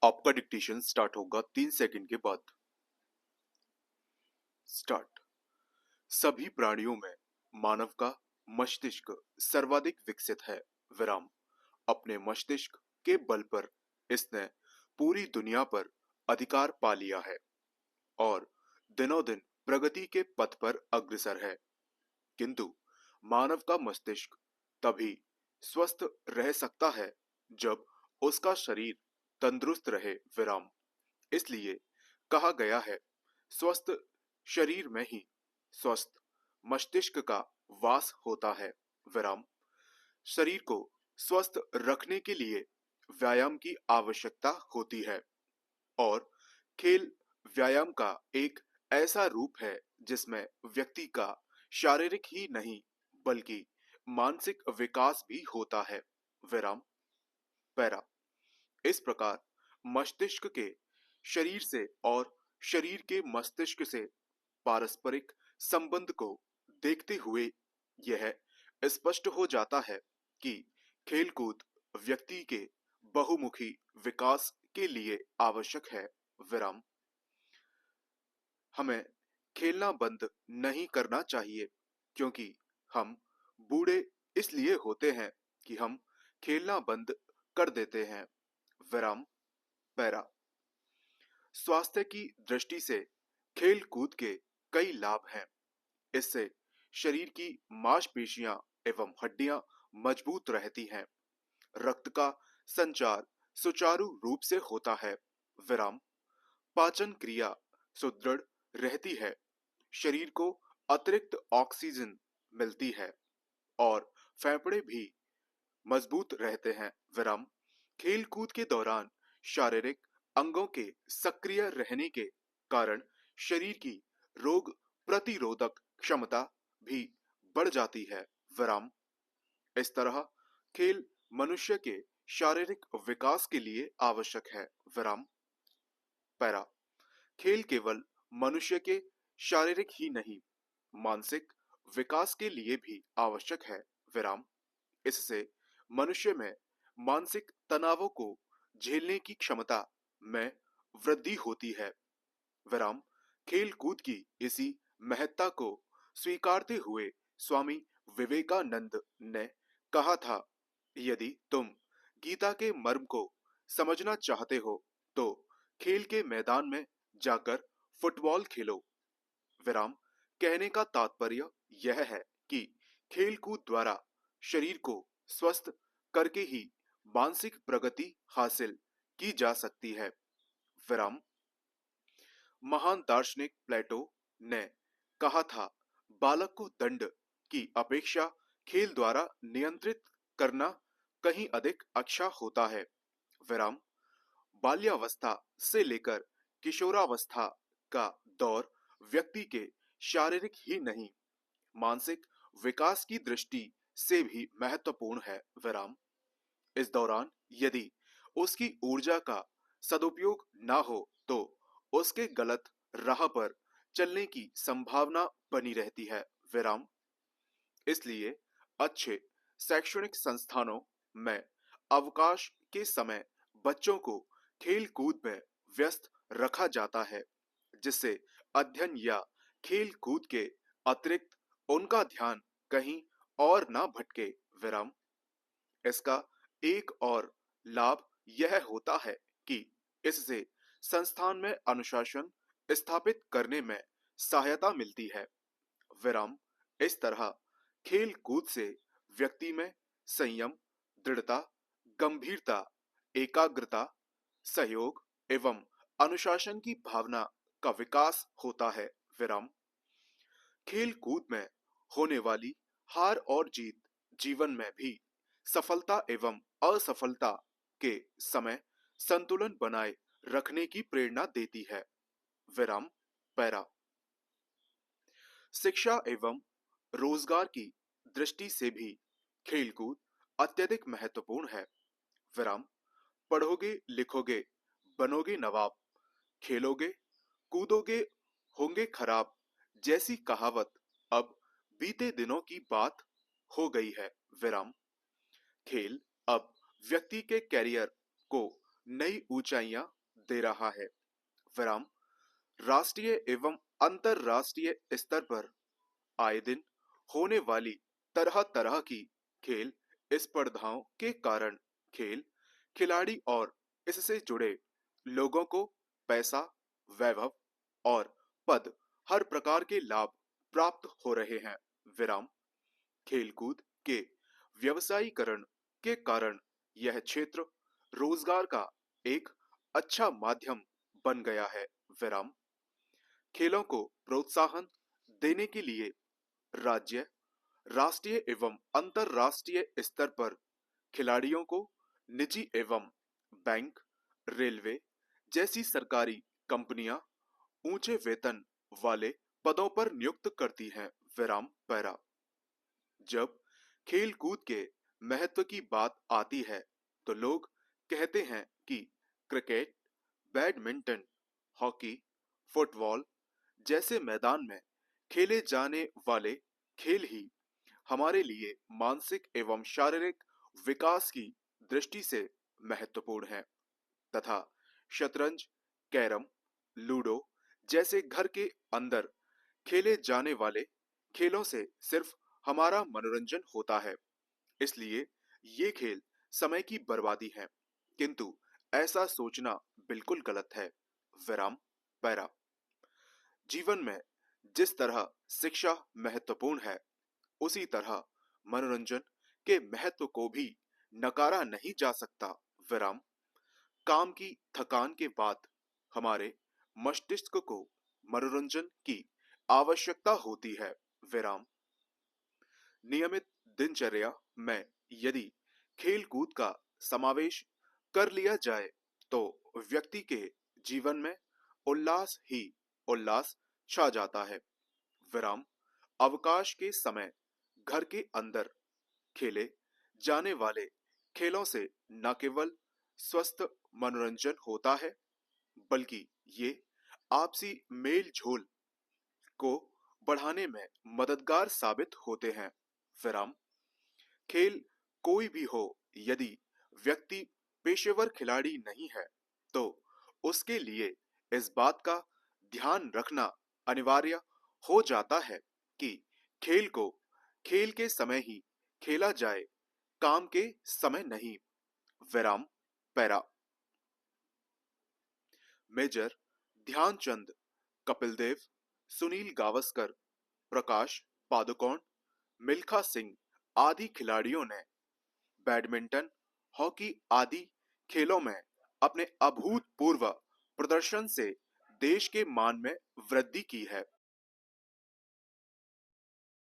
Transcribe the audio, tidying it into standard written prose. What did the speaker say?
आपका dictation start होगा 3 second के बाद। स्टार्ट। सभी प्राणियों में मानव का मस्तिष्क सर्वाधिक विकसित है। विराम। अपने मस्तिष्क के बल पर इसने पूरी दुनिया पर अधिकार पा लिया है और दिनों दिन प्रगति के पथ पर अग्रसर है। किंतु मानव का मस्तिष्क तभी स्वस्थ रह सकता है जब उसका शरीर तंदुरुस्त रहे। विराम। इसलिए कहा गया है, स्वस्थ शरीर में ही स्वस्थ मस्तिष्क का वास होता है। विराम। शरीर को स्वस्थ रखने के लिए व्यायाम की आवश्यकता होती है और खेल व्यायाम का एक ऐसा रूप है जिसमें व्यक्ति का शारीरिक ही नहीं बल्कि मानसिक विकास भी होता है। विराम। पैरा। इस प्रकार मस्तिष्क के शरीर से और शरीर के मस्तिष्क से पारस्परिक संबंध को देखते हुए यह स्पष्ट हो जाता है कि खेलकूद व्यक्ति के बहुमुखी विकास के लिए आवश्यक है। विराम। हमें खेलना बंद नहीं करना चाहिए क्योंकि हम बूढ़े इसलिए होते हैं कि हम खेलना बंद कर देते हैं। विराम। पैरा। स्वास्थ्य की दृष्टि से खेल कूद के कई लाभ हैं। इससे शरीर की मांसपेशियां एवं हड्डियां मजबूत रहती हैं। रक्त का संचार सुचारू रूप से होता है। विराम। पाचन क्रिया सुदृढ़ रहती है। शरीर को अतिरिक्त ऑक्सीजन मिलती है और फेफड़े भी मजबूत रहते हैं। विराम। खेल कूद के दौरान शारीरिक अंगों के सक्रिय रहने के कारण शरीर की रोग प्रतिरोधक क्षमता भी बढ़ जाती है। विराम। इस तरह खेल मनुष्य के शारीरिक विकास के लिए आवश्यक है। विराम। पैरा। खेल केवल मनुष्य के शारीरिक ही नहीं मानसिक विकास के लिए भी आवश्यक है। विराम। इससे मनुष्य में मानसिक तनावों को झेलने की क्षमता में वृद्धि होती है। विराम। खेल कूद की इसी महत्ता को स्वीकारते हुए स्वामी विवेकानंद ने कहा था, यदि तुम गीता के मर्म को समझना चाहते हो तो खेल के मैदान में जाकर फुटबॉल खेलो। विराम। कहने का तात्पर्य यह है कि खेल कूद द्वारा शरीर को स्वस्थ करके ही मानसिक प्रगति हासिल की जा सकती है। विराम। महान दार्शनिक प्लेटो ने कहा था, बालक को दंड की अपेक्षा खेल द्वारा नियंत्रित करना कहीं अधिक अच्छा होता है। विराम। बाल्यावस्था से लेकर किशोरावस्था का दौर व्यक्ति के शारीरिक ही नहीं मानसिक विकास की दृष्टि से भी महत्वपूर्ण है। विराम। इस दौरान यदि उसकी ऊर्जा का सदुपयोग ना हो तो उसके गलत राह पर चलने की संभावना बनी रहती है। विराम। इसलिए अच्छे शैक्षणिक संस्थानों में अवकाश के समय बच्चों को खेल कूद में व्यस्त रखा जाता है जिससे अध्ययन या खेल कूद के अतिरिक्त उनका ध्यान कहीं और ना भटके। विराम। इसका एक और लाभ यह होता है कि इससे संस्थान में अनुशासन स्थापित करने में सहायता मिलती है। विराम। इस तरह खेल कूद से व्यक्ति में संयम, दृढ़ता, गंभीरता, एकाग्रता, सहयोग एवं अनुशासन की भावना का विकास होता है। विराम। खेल कूद में होने वाली हार और जीत जीवन में भी सफलता एवं असफलता के समय संतुलन बनाए रखने की प्रेरणा देती है। विराम। पैरा। शिक्षा एवं रोजगार की दृष्टि से भी खेलकूद अत्यधिक महत्वपूर्ण है। विराम। पढ़ोगे लिखोगे बनोगे नवाब, खेलोगे कूदोगे होंगे खराब जैसी कहावत अब बीते दिनों की बात हो गई है। विराम। खेल अब व्यक्ति के कैरियर को नई ऊंचाइयां दे रहा है। विराम। राष्ट्रीय एवं अंतर्राष्ट्रीय स्तर पर आए दिन होने वाली तरह तरह की खेल स्पर्धाओं के कारण खेल खिलाड़ी और इससे जुड़े लोगों को पैसा, वैभव और पद, हर प्रकार के लाभ प्राप्त हो रहे हैं। विराम। खेलकूद के व्यवसायीकरण के कारण यह क्षेत्र रोजगार का एक अच्छा माध्यम बन गया है। विराम। खेलों को प्रोत्साहन देने के लिए राज्य, राष्ट्रीय एवं अंतर्राष्ट्रीय स्तर पर खिलाड़ियों को निजी एवं बैंक, रेलवे जैसी सरकारी कंपनियां ऊंचे वेतन वाले पदों पर नियुक्त करती हैं। विराम पैरा। जब खेल कूद के महत्व की बात आती है तो लोग कहते हैं कि क्रिकेट, बैडमिंटन, हॉकी, फुटबॉल जैसे मैदान में खेले जाने वाले खेल ही हमारे लिए मानसिक एवं शारीरिक विकास की दृष्टि से महत्वपूर्ण है, तथा शतरंज, कैरम, लूडो जैसे घर के अंदर खेले जाने वाले खेलों से सिर्फ हमारा मनोरंजन होता है, इसलिए ये खेल समय की बर्बादी है। किंतु ऐसा सोचना बिल्कुल गलत है। विराम पैरा। जीवन में जिस तरह शिक्षा महत्वपूर्ण है, उसी तरह मनोरंजन के महत्व को भी नकारा नहीं जा सकता। विराम। काम की थकान के बाद हमारे मस्तिष्क को मनोरंजन की आवश्यकता होती है। विराम। नियमित दिनचर्या में यदि खेल कूद का समावेश कर लिया जाए तो व्यक्ति के जीवन में उल्लास ही उल्लास छा जाता है। विराम। अवकाश के समय घर के अंदर खेले जाने वाले खेलों से न केवल स्वस्थ मनोरंजन होता है, बल्कि ये आपसी मेल झोल को बढ़ाने में मददगार साबित होते हैं। विराम। खेल कोई भी हो, यदि व्यक्ति पेशेवर खिलाड़ी नहीं है तो उसके लिए इस बात का ध्यान रखना अनिवार्य हो जाता है कि खेल को खेल के समय ही खेला जाए, काम के समय नहीं। विराम पैरा। मेजर ध्यानचंद, कपिल देव, सुनील गावस्कर, प्रकाश पादुकोण, मिल्खा सिंह आदि खिलाड़ियों ने बैडमिंटन, हॉकी आदि खेलों में अपने अभूतपूर्व प्रदर्शन से देश के मान में वृद्धि की है।